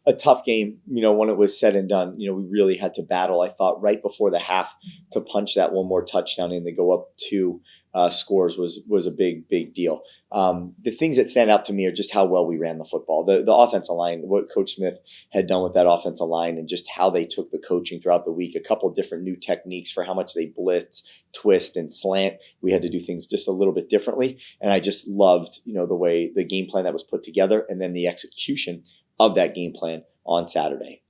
a tough game, when it was said and done. We really had to battle, I thought, right before the half to punch that one more touchdown in to go up two scores was a big deal. The things that stand out to me are just how well we ran the football. The offensive line, what Coach Smith had done with that offensive line, and just how they took the coaching throughout the week. A couple of different new techniques for how much they blitz, twist, and slant. We had to do things just a little bit differently. And I just loved, the way the game plan that was put together, and then the execution of that game plan on Saturday.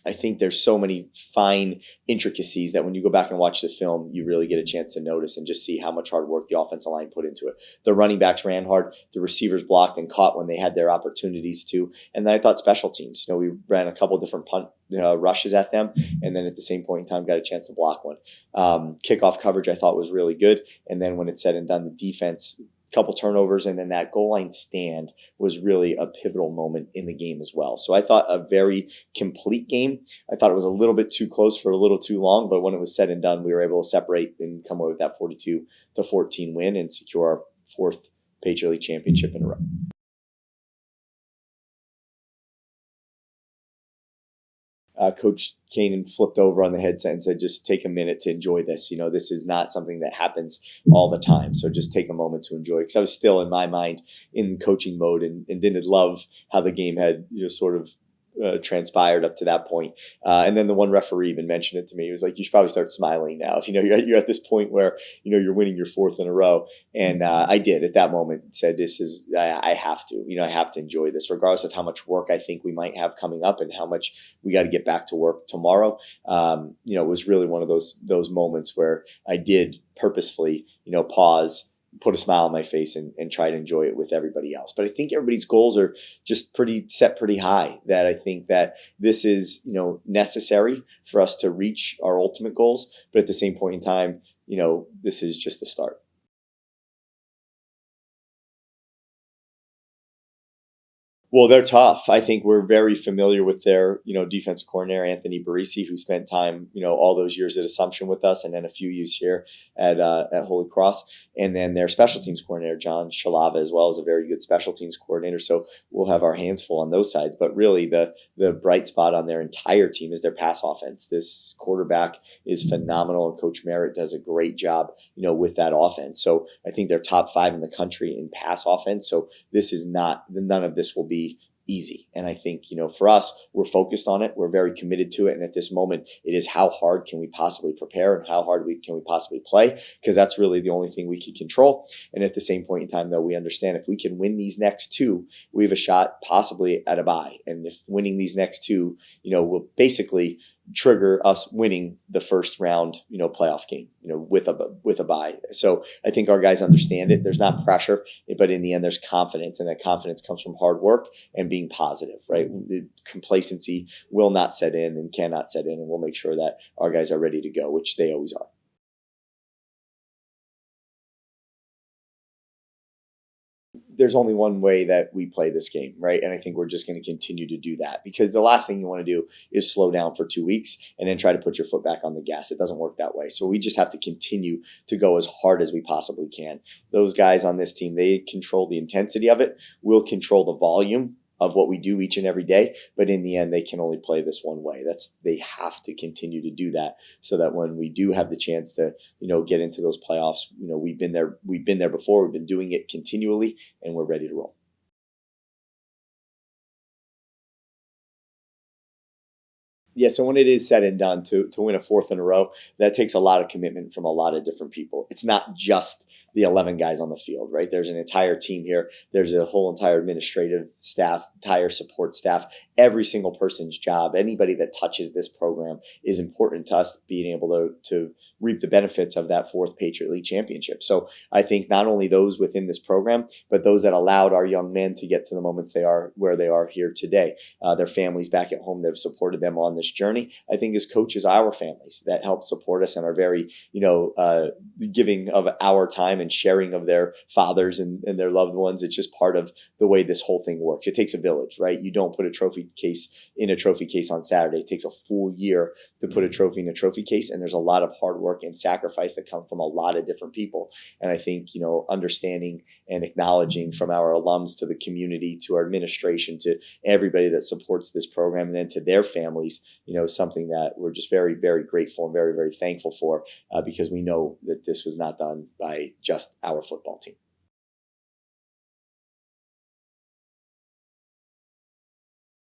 I think there's so many fine intricacies that when you go back and watch the film, you really get a chance to notice and just see how much hard work the offensive line put into it. The running backs ran hard. The receivers blocked and caught when they had their opportunities to. And then I thought special teams, we ran a couple different punt rushes at them. And then at the same point in time, got a chance to block one. Kickoff coverage I thought was really good. And then when it's said and done, the defense, couple turnovers, and then that goal line stand was really a pivotal moment in the game as well. So I thought a very complete game. I thought it was a little bit too close for a little too long, but when it was said and done, we were able to separate and come away with that 42-14 win and secure our fourth Patriot League championship in a row. Coach Kanan flipped over on the headset and said, just take a minute to enjoy this. This is not something that happens all the time. So just take a moment to enjoy it. Because I was still in my mind in coaching mode and didn't love how the game had sort of transpired up to that point. And then the one referee even mentioned it to me. He was like, you should probably start smiling now. You're at this point where, you're winning your fourth in a row. And I did at that moment said, I have to, I have to enjoy this regardless of how much work I think we might have coming up and how much we got to get back to work tomorrow. It was really one of those moments where I did purposefully, pause, put a smile on my face and try to enjoy it with everybody else. But I think everybody's goals are just pretty high, that I think that this is, necessary for us to reach our ultimate goals. But at the same point in time, this is just the start. Well, they're tough. I think we're very familiar with their, defensive coordinator, Anthony Barisi, who spent time, all those years at Assumption with us and then a few years here at Holy Cross. And then their special teams coordinator, John Shalava, as well, is a very good special teams coordinator. So we'll have our hands full on those sides. But really, the bright spot on their entire team is their pass offense. This quarterback is phenomenal, and Coach Merritt does a great job, with that offense. So I think they're top 5 in the country in pass offense. So none of this will be easy. And I think, for us, we're focused on it. We're very committed to it. And at this moment, it is how hard can we possibly prepare and how hard can we possibly play? Because that's really the only thing we can control. And at the same point in time, though, we understand if we can win these next two, we have a shot possibly at a bye. And if winning these next two, will basically trigger us winning the first round, playoff game, with a bye. So I think our guys understand it. There's not pressure, but in the end, there's confidence, and that confidence comes from hard work and being positive, right? The complacency will not set in and cannot set in, and we'll make sure that our guys are ready to go, which they always are. There's only one way that we play this game, right? And I think we're just going to continue to do that, because the last thing you want to do is slow down for 2 weeks and then try to put your foot back on the gas. It doesn't work that way. So we just have to continue to go as hard as we possibly can. Those guys on this team, they control the intensity of it. We'll control the volume of what we do each and every day. But in the end, they can only play this one way. They have to continue to do that, so that when we do have the chance to, get into those playoffs, we've been there before. We've been doing it continually, and we're ready to roll. Yeah, so when it is said and done, to win a fourth in a row, that takes a lot of commitment from a lot of different people. It's not just the 11 guys on the field, right? There's an entire team here. There's a whole entire administrative staff, entire support staff. Every single person's job, anybody that touches this program, is important to us being able to reap the benefits of that fourth Patriot League championship. So I think not only those within this program, but those that allowed our young men to get to the moments they are where they are here today. Their families back at home that have supported them on this journey. I think as coaches, our families that help support us and are very, giving of our time and sharing of their fathers and their loved ones. It's just part of the way this whole thing works. It takes a village, right? You don't put a trophy case in a trophy case on Saturday. It takes a full year to put a trophy in a trophy case. And there's a lot of hard work and sacrifice that come from a lot of different people. And I think, understanding and acknowledging from our alums to the community, to our administration, to everybody that supports this program, and then to their families, something that we're just very, very grateful and very, very thankful for, because we know that this was not done by just our football team.